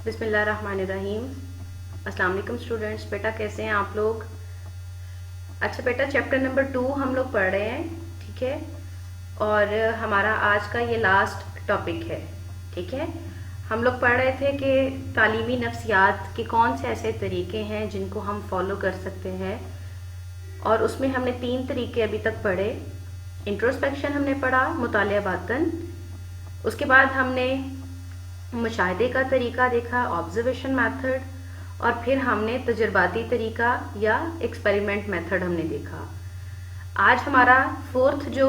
बिस्मिल्लाहिर्रहमानिर्रहीम। अस्सलाम वालेकुम स्टूडेंट्स। बेटा कैसे हैं आप लोग? अच्छा बेटा, चैप्टर नंबर 2 हम लोग पढ़ रहे हैं, ठीक है। और हमारा आज का ये लास्ट टॉपिक है, ठीक है। हम लोग पढ़ रहे थे कि तालीमी नफ्सियात के कौन से ऐसे तरीके हैं जिनको हम फॉलो कर सकते हैं, और उसमें हमने 3 तरीके अभी तक पढ़े। इंट्रोस्पेक्शन हमने पढ़ा, मुतालिया बातन। उसके बाद हमने मुशाहिदे का तरीका देखा, ऑब्जर्वेशन मेथड, और फिर हमने तजुर्बाती तरीका या एक्सपेरिमेंट मेथड हमने देखा। आज हमारा 4th जो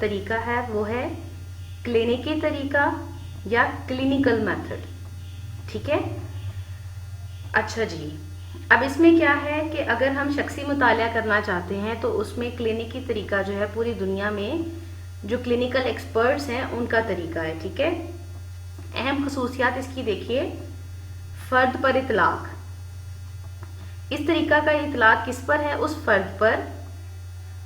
तरीका है वो है क्लिनिकी तरीका या क्लिनिकल मेथड, ठीक है। अच्छा जी, अब इसमें क्या है कि अगर हम शख्सी मुतालिया करना चाहते हैं तो उसमें क्लिनिकी तरीका जो है पूरी दुनिया में जो क्लिनिकल एक्सपर्ट्स हैं उनका तरीका है, ठीक है। अहम खसूसियात इसकी देखिए। फर्द पर इतलाक। इस तरीका का इतलाक किस पर है? उस फर्द पर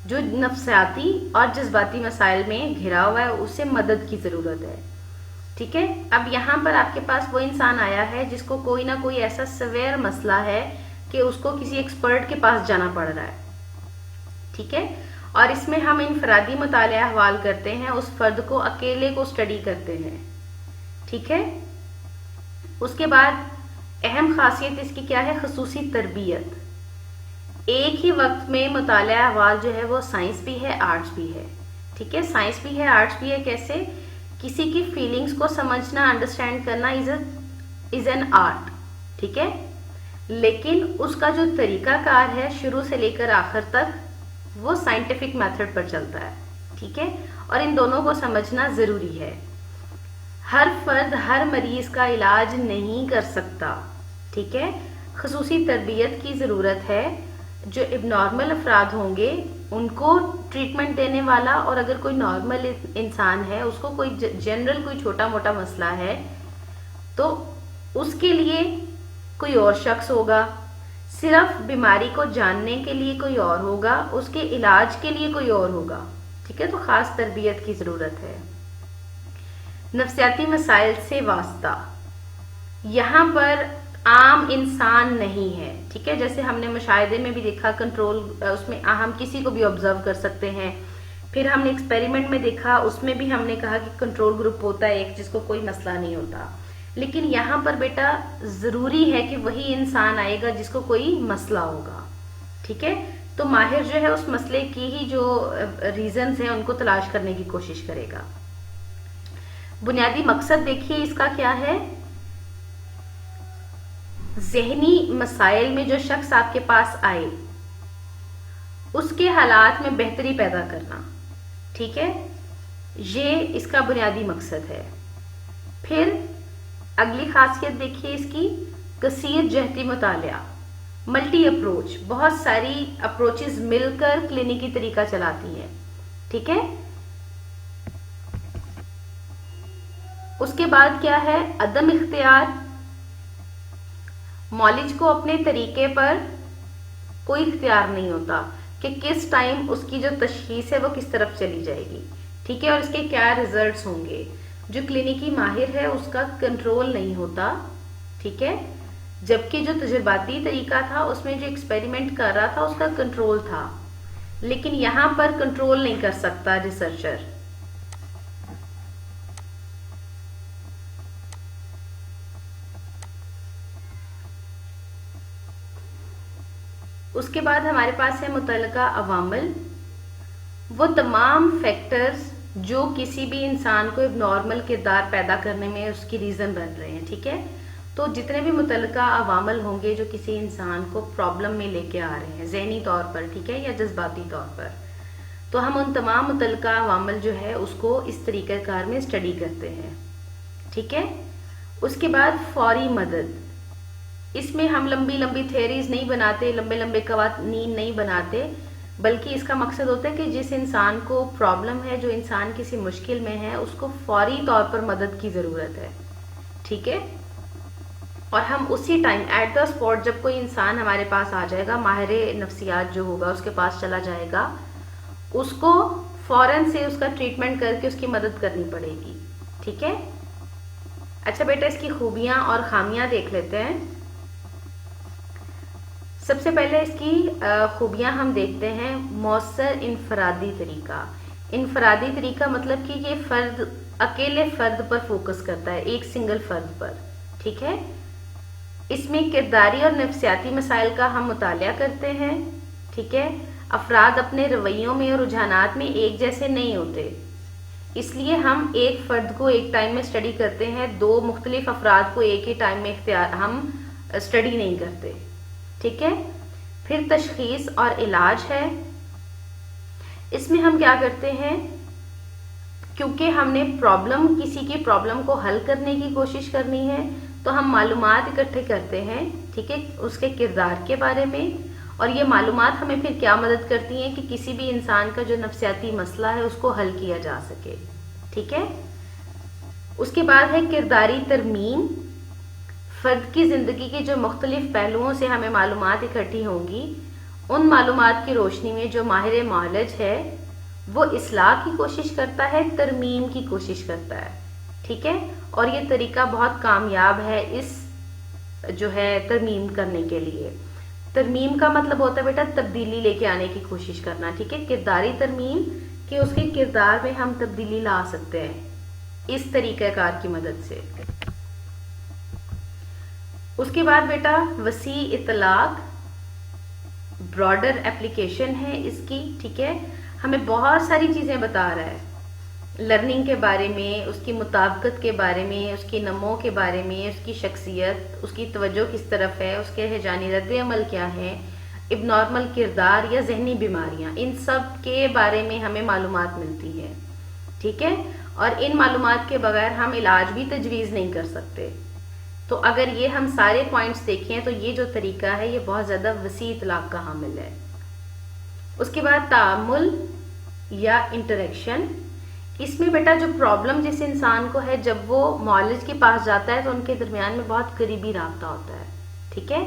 जो नफ्सियाती और जज्बाती मसाइल में घिरा हुआ है, उसे मदद की ज़रूरत है, ठीक है। अब यहाँ पर आपके पास वो इंसान आया है जिसको कोई ना कोई ऐसा सवेयर मसला है कि उसको किसी एक्सपर्ट के पास जाना पड़ रहा है, ठीक है। और इसमें हम इनफरादी मुतालिया हवाल करते हैं, उस फर्द को अकेले को स्टडी करते हैं, ठीक है। उसके बाद अहम खासियत इसकी क्या है? खसूसी तरबियत। एक ही वक्त में मुतालिया अहवाल जो है वो साइंस भी है, आर्ट्स भी है, ठीक है। साइंस भी है, आर्ट्स भी है। कैसे? किसी की फीलिंग्स को समझना, अंडरस्टैंड करना इज एन आर्ट, ठीक है। लेकिन उसका जो तरीकाकार है शुरू से लेकर आखिर तक वो साइंटिफिक मेथड पर चलता है, ठीक है। और इन दोनों को समझना ज़रूरी है। हर फर्द हर मरीज का इलाज नहीं कर सकता, ठीक है। खसूसी तरबियत की ज़रूरत है। जो इबनॉर्मल अफराद होंगे उनको ट्रीटमेंट देने वाला, और अगर कोई नॉर्मल इंसान है उसको कोई जनरल कोई छोटा मोटा मसला है तो उसके लिए कोई और शख्स होगा, सिर्फ बीमारी को जानने के लिए कोई और होगा, उसके इलाज के लिए कोई और होगा, ठीक है। तो ख़ास तरबियत की ज़रूरत है। नफ्सियाती मसाइल से वास्ता। यहाँ पर आम इंसान नहीं है, ठीक है। जैसे हमने मुशाहिदे में भी देखा, कंट्रोल उसमें हम किसी को भी ऑब्जर्व कर सकते हैं। फिर हमने एक्सपेरिमेंट में देखा, उसमें भी हमने कहा कि कंट्रोल ग्रुप होता है एक जिसको कोई मसला नहीं होता। लेकिन यहाँ पर बेटा ज़रूरी है कि वही इंसान आएगा जिसको कोई मसला होगा, ठीक है। तो माहिर जो है उस मसले की ही जो रीजंस हैं उनको तलाश करने की कोशिश करेगा। बुनियादी मकसद देखिए इसका क्या है? ज़हनी मसाइल में जो शख्स आपके पास आए उसके हालात में बेहतरी पैदा करना, ठीक है। ये इसका बुनियादी मकसद है। फिर अगली खासियत देखिए इसकी, कसीर जहती मुतालिया, मल्टी अप्रोच। बहुत सारी अप्रोचेस मिलकर क्लिनिकी तरीका चलाती हैं, ठीक है। उसके बाद क्या है? अदम इख्तियार। मौलिज को अपने तरीके पर कोई इख्तियार नहीं होता कि किस टाइम उसकी जो तशखीस है वो किस तरफ चली जाएगी, ठीक है, और इसके क्या रिजल्ट्स होंगे। जो क्लिनिकी माहिर है उसका कंट्रोल नहीं होता, ठीक है। जबकि जो तजुर्बाती तरीका था उसमें जो एक्सपेरिमेंट कर रहा था उसका कंट्रोल था, लेकिन यहाँ पर कंट्रोल नहीं कर सकता रिसर्चर। उसके बाद हमारे पास है मुतलका अवामिल। वो तमाम फैक्टर्स जो किसी भी इंसान को नॉर्मल किरदार पैदा करने में उसकी रीज़न बन रहे हैं, ठीक है। तो जितने भी मुतलका अवामिल होंगे जो किसी इंसान को प्रॉब्लम में लेके आ रहे हैं ज़हनी तौर पर, ठीक है, या जज्बाती तौर पर, तो हम उन तमाम मुतलका अवामिल जो है उसको इस तरीक़ाकार में स्टडी करते हैं, ठीक है। उसके बाद फौरी मदद। इसमें हम लंबी लंबी थेरीज नहीं बनाते, लंबे लंबे कवानीन नहीं बनाते, बल्कि इसका मकसद होता है कि जिस इंसान को प्रॉब्लम है, जो इंसान किसी मुश्किल में है, उसको फौरी तौर पर मदद की ज़रूरत है, ठीक है। और हम उसी टाइम एट द स्पॉट जब कोई इंसान हमारे पास आ जाएगा, माहिर नफ्सियात जो होगा उसके पास चला जाएगा, उसको फौरन से उसका ट्रीटमेंट करके उसकी मदद करनी पड़ेगी, ठीक है। اچھا بیٹا اس کی خوبیاں اور خامیاں دیکھ لیتے ہیں. سب سے پہلے اس کی خوبیاں ہم دیکھتے ہیں. مؤثر انفرادی طریقہ. انفرادی طریقہ مطلب کہ یہ اکیلے فرد پر فوکس کرتا ہے، ایک سنگل فرد پر. ٹھیک ہے. اس میں کرداری اور نفسیاتی مسائل کا ہم مطالعہ کرتے ہیں. ٹھیک ہے. افراد اپنے رویوں میں اور رجحانات میں ایک جیسے نہیں ہوتے، اس لیے ہم ایک فرد کو ایک ٹائم میں اسٹڈی کرتے ہیں، دو مختلف افراد کو ایک ہی ٹائم میں ہم اسٹڈی نہیں کرتے. ٹھیک ہے. پھر تشخیص اور علاج ہے. اس میں ہم کیا کرتے ہیں، کیونکہ ہم نے کسی کی پرابلم کو حل کرنے کی کوشش کرنی ہے تو ہم معلومات اکٹھے کرتے ہیں. ٹھیک ہے. اس کے کردار کے بارے میں، اور یہ معلومات ہمیں پھر کیا مدد کرتی ہیں کہ کسی بھی انسان کا جو نفسیاتی مسئلہ ہے اس کو حل کیا جا سکے. ٹھیک ہے. اس کے بعد ہے کرداری ترمیم. فرد کی زندگی کے جو مختلف پہلوؤں سے ہمیں معلومات اکٹھی ہوں گی، ان معلومات کی روشنی میں جو ماہر معالج ہے وہ اصلاح کی کوشش کرتا ہے، ترمیم کی کوشش کرتا ہے. ٹھیک ہے. اور یہ طریقہ بہت کامیاب ہے اس جو ہے ترمیم کرنے کے لیے. ترمیم کا مطلب ہوتا ہے بیٹا تبدیلی لے کے آنے کی کوشش کرنا. ٹھیک ہے. کرداری ترمیم کہ اس کے کردار میں ہم تبدیلی لا سکتے ہیں اس طریقہ کار کی مدد سے. اس کے بعد بیٹا وسیع اطلاق، براڈر اپلیکیشن ہے اس کی. ٹھیک ہے. ہمیں بہت ساری چیزیں بتا رہا ہے، لرننگ کے بارے میں، اس کی مطابقت کے بارے میں، اس کی نمو کے بارے میں، اس کی شخصیت، اس کی توجہ کس طرف ہے، اس کے ہیجانی رد عمل کیا ہے، اب نارمل کردار یا ذہنی بیماریاں، ان سب کے بارے میں ہمیں معلومات ملتی ہے. ٹھیک ہے. اور ان معلومات کے بغیر ہم علاج بھی تجویز نہیں کر سکتے. تو اگر یہ ہم سارے پوائنٹس دیکھیں تو یہ جو طریقہ ہے یہ بہت زیادہ وسیع اطلاق کا حامل ہے. اس کے بعد تعامل یا انٹریکشن. اس میں بیٹا جو پرابلم جس انسان کو ہے، جب وہ معالج کے پاس جاتا ہے تو ان کے درمیان میں بہت قریبی رابطہ ہوتا ہے. ٹھیک ہے.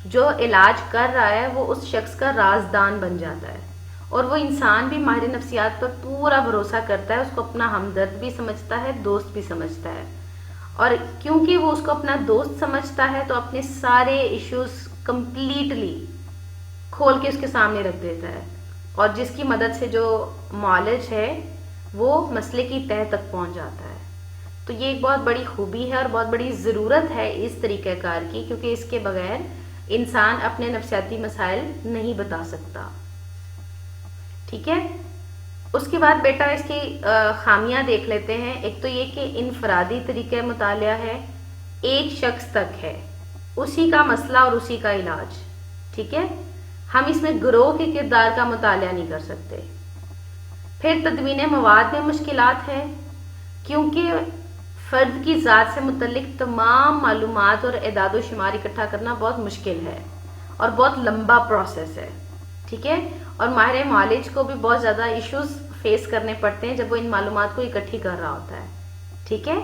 جو علاج کر رہا ہے وہ اس شخص کا رازدان بن جاتا ہے، اور وہ انسان بھی ماہر نفسیات پر پورا بھروسہ کرتا ہے، اس کو اپنا ہمدرد بھی سمجھتا ہے، دوست بھی سمجھتا ہے. اور کیونکہ وہ اس کو اپنا دوست سمجھتا ہے تو اپنے سارے ایشوز کمپلیٹلی کھول کے اس کے سامنے رکھ دیتا ہے، اور جس کی مدد سے جو معالج ہے وہ مسئلے کی تہہ تک پہنچ جاتا ہے. تو یہ ایک بہت بڑی خوبی ہے اور بہت بڑی ضرورت ہے اس طریقہ کار کی، کیونکہ اس کے بغیر انسان اپنے نفسیاتی مسائل نہیں بتا سکتا. ٹھیک ہے. اس کے بعد بیٹا اس کی خامیاں دیکھ لیتے ہیں. ایک تو یہ کہ انفرادی طریقہ مطالعہ ہے، ایک شخص تک ہے، اسی کا مسئلہ اور اسی کا علاج. ٹھیک ہے. ہم اس میں گروہ کے کردار کا مطالعہ نہیں کر سکتے. پھر تدوین مواد میں مشکلات ہے، کیونکہ فرد کی ذات سے متعلق تمام معلومات اور اعداد و شمار اکٹھا کرنا بہت مشکل ہے اور بہت لمبا پروسیس ہے. ٹھیک ہے. اور ماہر معالج کو بھی بہت زیادہ ایشوز فیس کرنے پڑتے ہیں جب وہ ان معلومات کو اکٹھی کر رہا ہوتا ہے. ٹھیک ہے.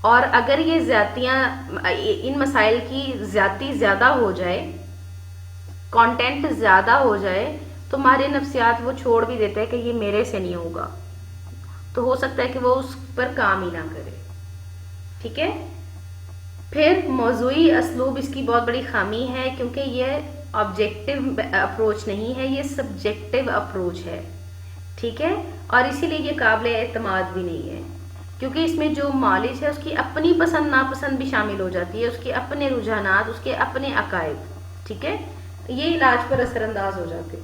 اور اگر یہ زیادتیاں، ان مسائل کی زیادتی زیادہ ہو جائے، کانٹینٹ زیادہ ہو جائے، تو ماہر نفسیات وہ چھوڑ بھی دیتے ہیں کہ یہ میرے سے نہیں ہوگا، تو ہو سکتا ہے کہ وہ اس پر کام ہی نہ کرے. ٹھیک ہے. پھر موضوعی اسلوب اس کی بہت بڑی خامی ہے، کیونکہ یہ آبجیکٹو اپروچ نہیں ہے، یہ سبجیکٹو اپروچ ہے. ٹھیک ہے. اور اسی لیے یہ قابل اعتماد بھی نہیں ہے، کیونکہ اس میں جو معالج ہے اس کی اپنی پسند ناپسند بھی شامل ہو جاتی ہے، اس کے اپنے رجحانات، اس کے اپنے عقائد. ٹھیک ہے. یہ علاج پر اثر انداز ہو جاتے.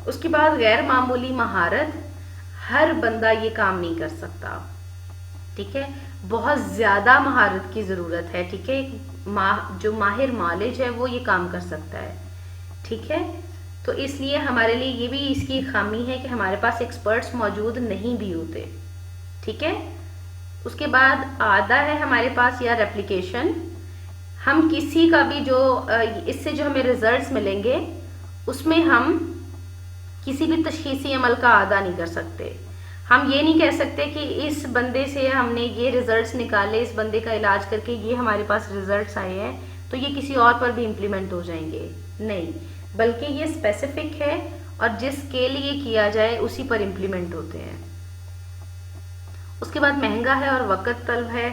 اس کے بعد غیر معمولی مہارت، ہر بندہ یہ کام نہیں کر سکتا. ٹھیک ہے. بہت زیادہ مہارت کی ضرورت ہے. ٹھیک ہے. جو ماہر معالج ہے وہ یہ کام کر سکتا ہے. ٹھیک ہے. تو اس لیے ہمارے لیے یہ بھی اس کی خامی ہے کہ ہمارے پاس ایکسپرٹس موجود نہیں بھی ہوتے. ٹھیک ہے. اس کے بعد آدھا ہے ہمارے پاس یا ریپلیکیشن. ہم کسی کا بھی جو اس سے جو ہمیں ریزلٹس ملیں گے اس میں ہم کسی بھی تشخیصی عمل کا اعادہ نہیں کر سکتے. ہم یہ نہیں کہہ سکتے کہ اس بندے سے ہم نے یہ ریزلٹس نکالے، اس بندے کا علاج کر کے یہ ہمارے پاس ریزلٹس آئے ہیں تو یہ کسی اور پر بھی امپلیمنٹ ہو جائیں گے. نہیں، بلکہ یہ اسپیسیفک ہے اور جس کے لیے کیا جائے اسی پر امپلیمنٹ ہوتے ہیں. اس کے بعد مہنگا ہے اور وقت طلب ہے.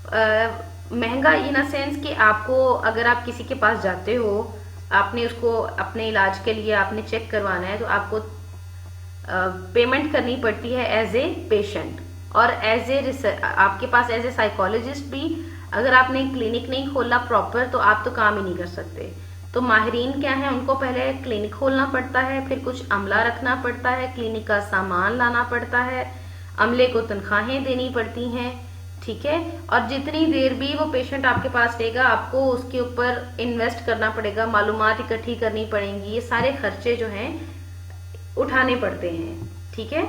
महंगा इन अ सेंस कि आपको, अगर आप किसी के पास जाते हो, आपने उसको अपने इलाज के लिए आपने चेक करवाना है, तो आपको पेमेंट करनी पड़ती है एज ए पेशेंट, और एज ए आपके पास एज ए साइकोलॉजिस्ट भी अगर आपने क्लिनिक नहीं खोला प्रॉपर तो आप तो काम ही नहीं कर सकते। तो माहिरीन क्या है, उनको पहले क्लिनिक खोलना पड़ता है, फिर कुछ अमला रखना पड़ता है, क्लिनिक का सामान लाना पड़ता है, अमले को तनख्वाहें देनी पड़ती हैं, ठीक है। और जितनी देर भी वो पेशेंट आपके पास रहेगा आपको उसके ऊपर इन्वेस्ट करना पड़ेगा, मालूमात इकट्ठी करनी पड़ेंगी, ये सारे खर्चे जो हैं उठाने पड़ते हैं, ठीक है।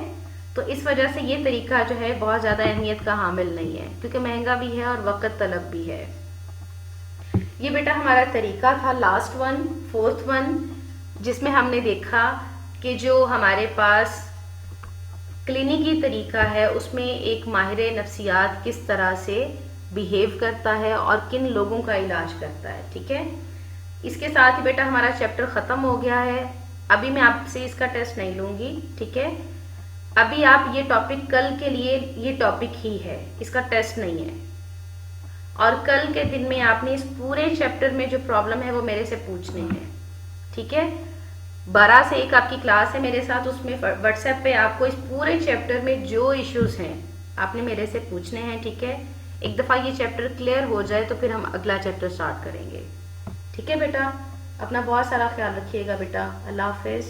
तो इस वजह से ये तरीका जो है बहुत ज़्यादा अहमियत का हामिल नहीं है, क्योंकि महंगा भी है और वक़्त तलब भी है। ये बेटा हमारा तरीका था लास्ट वन, फोर्थ वन, जिसमें हमने देखा कि जो हमारे पास क्लिनिकी तरीका है उसमें एक माहिर नफ्सियात किस तरह से बिहेव करता है और किन लोगों का इलाज करता है, ठीक है। इसके साथ ही बेटा हमारा चैप्टर ख़त्म हो गया है। अभी मैं आपसे इसका टेस्ट नहीं लूँगी, ठीक है। अभी आप ये टॉपिक कल के लिए, ये टॉपिक ही है, इसका टेस्ट नहीं है। और कल के दिन में आपने इस पूरे चैप्टर में जो प्रॉब्लम है वो मेरे से पूछने हैं, ठीक है। 12 से 1 आपकी क्लास है मेरे साथ, उसमें व्हाट्सएप पे आपको इस पूरे चैप्टर में जो इश्यूज हैं आपने मेरे से पूछने हैं, ठीक है। एक दफ़ा ये चैप्टर क्लियर हो जाए तो फिर हम अगला चैप्टर स्टार्ट करेंगे, ठीक है बेटा। अपना बहुत सारा ख्याल रखिएगा बेटा। अल्लाह हाफिज़।